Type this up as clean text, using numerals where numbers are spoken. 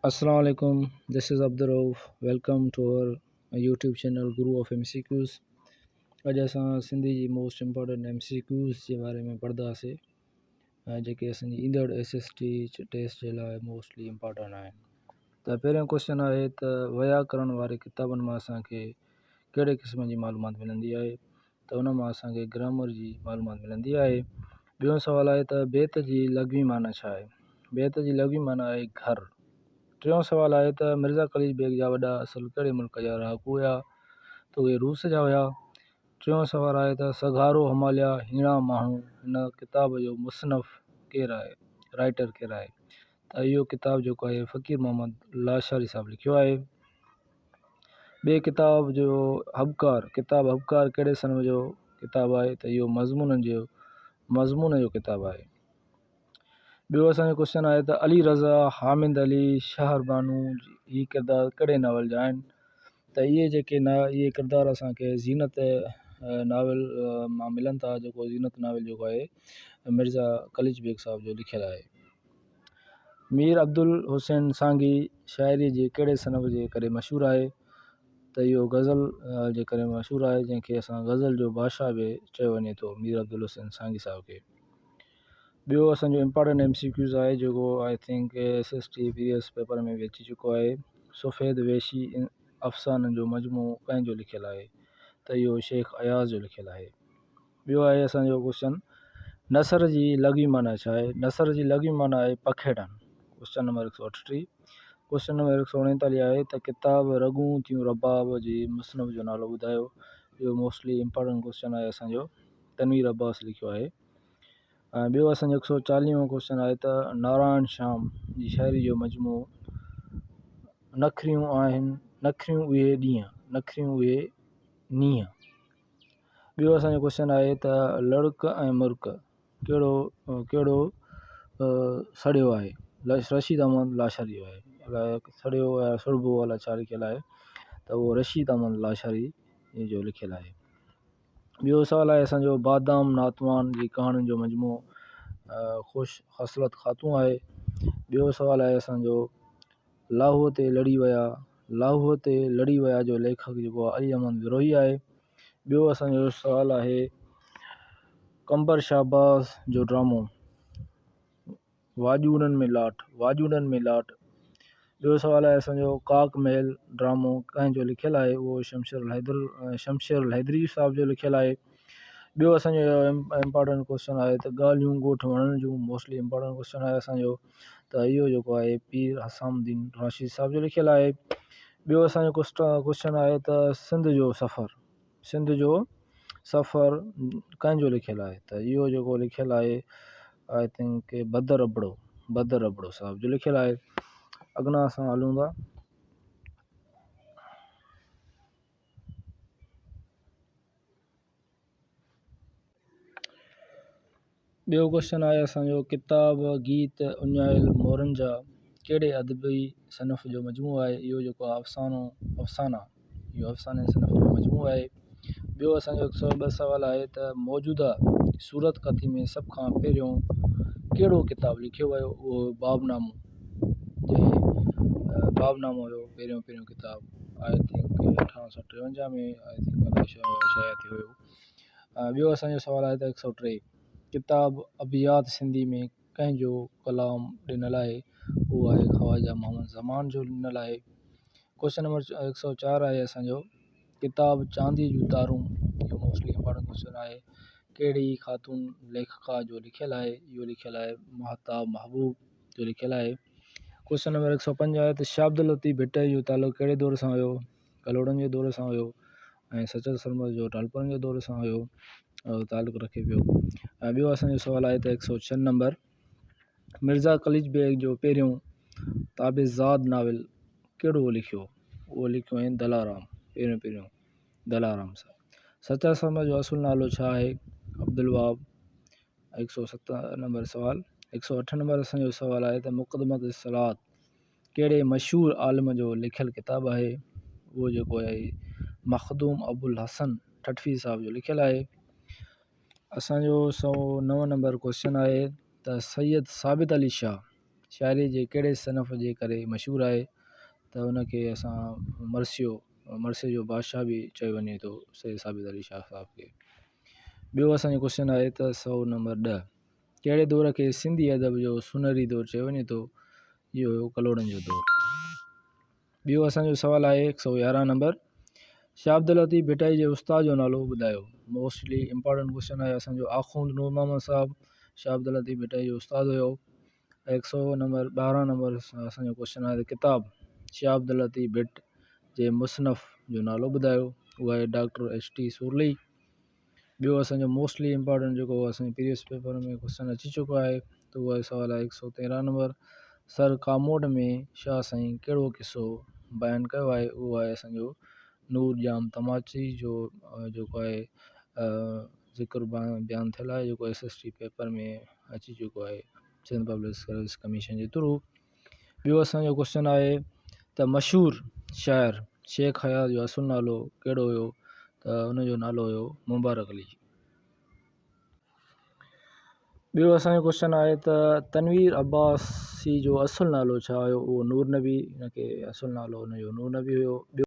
Assalamu alaikum. This is Abdur Rauf. Welcome to our YouTube channel Guru of MCQs. अॼु असां सिंधी जी most important MCQs जे बारे में पढ़ंदासीं जेके असांजी ईंदड़ SST टेस्ट जे लाइ मोस्टली इम्पोर्टेंट आहिनि। त पहिरियों क्वेश्चन आहे त व्याकरण वारे किताबनि मां असांखे कहिड़े क़िस्म जी मालूमात मिलंदी आहे? त उन मां असांखे ग्रामर जी मालूमात मिलंदी आहे। ॿियो सवाल आहे त बेत जी लघवी माना छा आहे? बेत जी लघवी माना आहे घर। टियों सवाल आहे त मिर्ज़ा ख़लील बेग जा वॾा असुल कहिड़े मुल्क जा रहाकू हुया? त उहे रूस जा हुया। टियों सवाल आहे त सघारो हमालिया हीणा माण्हू हिन किताब जो मुसनफ़ केरु आहे, राइटर केरु आहे? त इहो किताबु जेको आहे फ़कीर मोहम्मद लाशारी साहिबु लिखियो आहे। ॿिए किताब जो किताबु हबकार कहिड़े सन जो किताबु आहे? त इहो मज़मून जो किताबु आहे। ॿियो असांजो क्वेश्चन आहे त अली रज़ा, हामिद अली, शहरबानू ही किरदार कहिड़े नावल जा आहिनि? त इहे किरदार असांखे ज़ीनत नावल मां मिलनि था, जेको ज़ीनत नावल जेको आहे मिर्ज़ा ख़लील बेग साहिब जो लिखियलु आहे। मीर अब्दुल हुसैन सांगी शाइरी जे कहिड़े सनफ़ जे करे मशहूरु आहे? त इहो गज़ल जे करे मशहूरु आहे, जंहिंखे असां गज़ल जो बादशाह बि चयो वञे थो, मीर अब्दुल हुसैन सांगी साहिब खे। ॿियो असांजो इम्पोर्टेंट MCQs आहे जेको I think SST previous paper में बि अची चुको आहे। सफ़ेद वेशी अफ़साननि जो मजमू कंहिंजो लिखियलु आहे? त इहो शेख अयाज़ जो लिखियलु आहे। ॿियो आहे असांजो क्वेश्चन, नसर जी लघवी माना छा आहे? नसर जी लघवी माना आहे पखेड़नि। Question number 138। क्वेश्चन नंबर 139 आहे त किताब रगूं थियूं रबाब जी मुसनफ़ जो नालो ॿुधायो। इहो मोस्टली इम्पोर्टेंट क्वेश्चन आहे असांजो, तनवीर अब्बास लिखियो आहे। ॿियो असांजो 140 क्वेश्चन आहे त नारायण श्याम जी शाइरी जो मजमू नखरियूं आहिनि, नखरियूं उहे नींहं। ॿियो असांजो क्वेश्चन आहे त लड़क ऐं मुर्क कहिड़ो सड़ियो आहे? रशीद अहमद लाशारी जो आहे। अलाए सड़ियो या सुड़बो अलाए छा लिखियलु आहे, त उहो रशीद अहमद लाशारी जो लिखियलु आहे। ॿियो सवाल आहे असांजो बादाम नातवान जी कहाणियुनि जो मजमू ख़ुशि ख़सलत ख़ातूं आहे। ॿियो सवाल आहे असांजो लाहूअ ते लड़ी विया जो लेखक जेको आहे अली अहमद विरोही आहे। ॿियो असांजो सवाल आहे कंबर शाहबाज़ जो ड्रामो वाजूड़नि में लाट। ॿियो सवाल आहे असांजो काक महल ड्रामो कंहिंजो लिखियलु आहे? उहो शमशेर हैदरी साहिब जो लिखियलु आहे। ॿियो असांजो इम्पोर्टेंट क्वेश्चन आहे त ॻाल्हियूं ॻोठ वणण जूं, मोस्टली इम्पोर्टेंट क्वेश्चन आहे असांजो, त इहो जेको आहे पीर हसामुद्दीन राशिद साहिब जो लिखियलु आहे। ॿियो असांजो क्वेश्चन आहे त सिंध जो सफ़र कंहिंजो लिखियलु आहे? त इहो जेको लिखियलु आहे आई थिंक बदर अबड़ो साहिब जो लिखियलु आहे। अॻिना असां हलूं था। ॿियो क्वेश्चन आहे असांजो किताब गीत उञायल मोरनि जा कहिड़े अदबी सनफ़ जो मजमू आहे? इहो जेको आहे अफ़साना सनफ़ जो मजमू आहे। ॿियो असांजो 102 सवाल आहे त मौजूदा सूरत कथी में सभ खां पहिरियों कहिड़ो किताबु लिखियो वियो? उहो बाबनामो हुयो पहिरियों किताबु, आई थिंक 1853 में शाया थियो हुयो। ॿियो असांजो सवाल आहे त 103 किताब अबियात सिंधी में कंहिंजो कलाम ॾिनल आहे? उहो आहे ख़वाजा मोहम्मद ज़मान जो ॾिनल आहे। क्वेश्चन नंबर 104 आहे असांजो किताब चांदी जूं तारूं, इहो मोस्टली इम्पोर्टेंट क्वेश्चन आहे, कहिड़ी ख़ातून लेखिका जो लिखियलु आहे? इहो लिखियलु आहे महताब महबूब जो लिखियलु आहे। क्वेश्चन नंबर 105 आहे त शाह अब्दुल लतीफ़ भुट्टो जो तालुक़ु कहिड़े दौर सां हुयो? कलोड़नि जे दौर सां हुयो ऐं सचल सरमद जो टालपुरनि जे दौर सां हुयो तालुक़ु रखे पियो। ॿियो असांजो सवाल आहे त 106 नंबर मिर्ज़ा ख़लील बेग जो पहिरियों ताबेज़ाद नाविल कहिड़ो लिखियो? उहो लिखियो ऐं पहिरियों दलाराम सां। सचल सरमद जो असुल नालो छा आहे? अब्दुल वहाब। 107 नंबर सवाल 108 नंबर असांजो सवाल आहे त मुक़दमत सलात कहिड़े मशहूरु आलिम जो लिखियलु किताबु आहे? उहो जेको आहे मखदूम अबुल हसन ठटवी साहिब जो लिखियलु आहे। असांजो 109 नंबर क्वेश्चन आहे त सैयद साबित अली शाह शाइरी जे कहिड़े सनफ़ जे करे मशहूरु आहे, त उनखे असां मरसे जो बादशाह बि चयो वञे थो, सैयद साबित अली शाह साहब खे। ॿियो असांजो क्वेश्चन आहे त 100 नंबर 10, कहिड़े दौर खे सिंधी अदब जो सुनहरी दौर चयो वञे थो? इहो हुयो कलोड़नि जो दौर। ॿियो असांजो सवाल आहे 111 नंबर, शाह अब्दुल लतीफ़ भिटाई जे उस्ताद जो नालो ॿुधायो। मोस्टली इंपॉर्टेंट क्वेश्चन आहे असांजो। आख़ुंद नूर मोहम्मद साहब शाह अब्दुल लतीफ़ भिटाई जो उस्ताद हुयो। 112 नंबर असांजो क्वेश्चन आहे, किताब शाह अब्दुल लतीफ़ भिट जे मुसनफ़ जो नालो ॿुधायो। उहा आहे डॉक्टर HT सुरली। ॿियो असांजो मोस्टली इंपॉर्टेंट जेको असांजे प्रीवियस पेपर में क्वेश्चन अची चुको आहे, त उहा सवाल आहे 113 नंबर, सर कामोड में शाह साईं कहिड़ो किस्सो बयानु कयो आहे? उहो आहे असांजो नूर जाम तमाची जो जेको आहे ज़िक्र बयानु थियल आहे, जेको SST पेपर में अची चुको आहे सिंध पब्लिक सर्विस कमीशन जे थ्रू। ॿियो असांजो क्वेश्चन आहे त मशहूरु शाइर शेख हयात जो असुल नालो कहिड़ो हुयो? त उनजो नालो हुयो मुबारक अली। ॿियो असांजो क्वेश्चन आहे त तनवीर अब्बासी जो असुल नालो छा हुयो? उहो नूर नबी, हिनखे असुल नालो हुनजो नूर नबी हुयो।